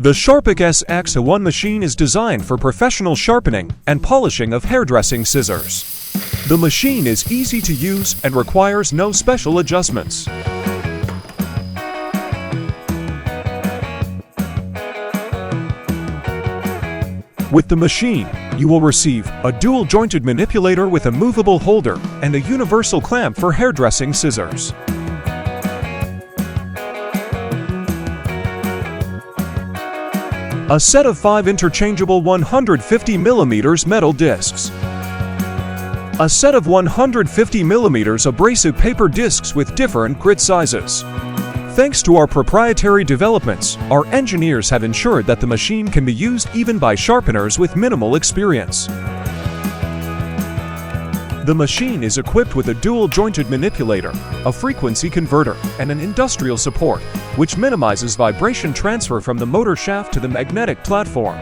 The SHARPEK SX-1 machine is designed for professional sharpening and polishing of hairdressing scissors. The machine is easy to use and requires no special adjustments. With the machine, you will receive a dual-jointed manipulator with a movable holder and a universal clamp for hairdressing scissors. A set of 5 interchangeable 150mm metal discs. A set of 150mm abrasive paper discs with different grit sizes. Thanks to our proprietary developments, our engineers have ensured that the machine can be used even by sharpeners with minimal experience. The machine is equipped with a dual-jointed manipulator, a frequency converter, and an industrial support, which minimizes vibration transfer from the motor shaft to the magnetic platform.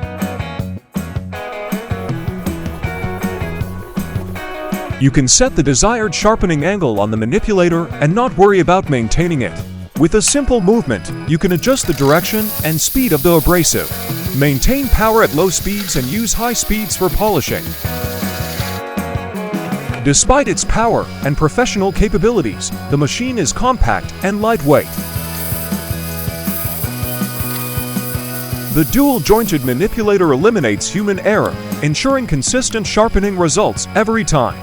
You can set the desired sharpening angle on the manipulator and not worry about maintaining it. With a simple movement, you can adjust the direction and speed of the abrasive, maintain power at low speeds, and use high speeds for polishing. Despite its power and professional capabilities, the machine is compact and lightweight. The dual-jointed manipulator eliminates human error, ensuring consistent sharpening results every time.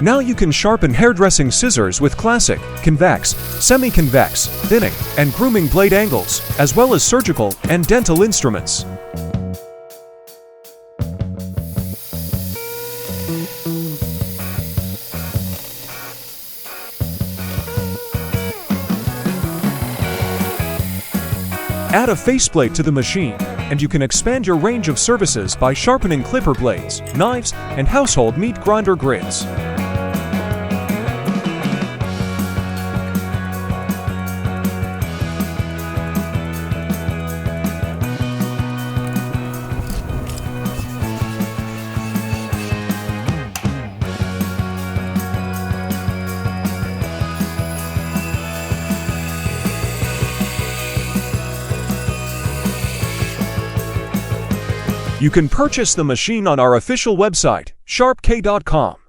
Now you can sharpen hairdressing scissors with classic, convex, semi-convex, thinning, and grooming blade angles, as well as surgical and dental instruments. Add a faceplate to the machine, and you can expand your range of services by sharpening clipper blades, knives, and household meat grinder grids. You can purchase the machine on our official website, sharpek.com.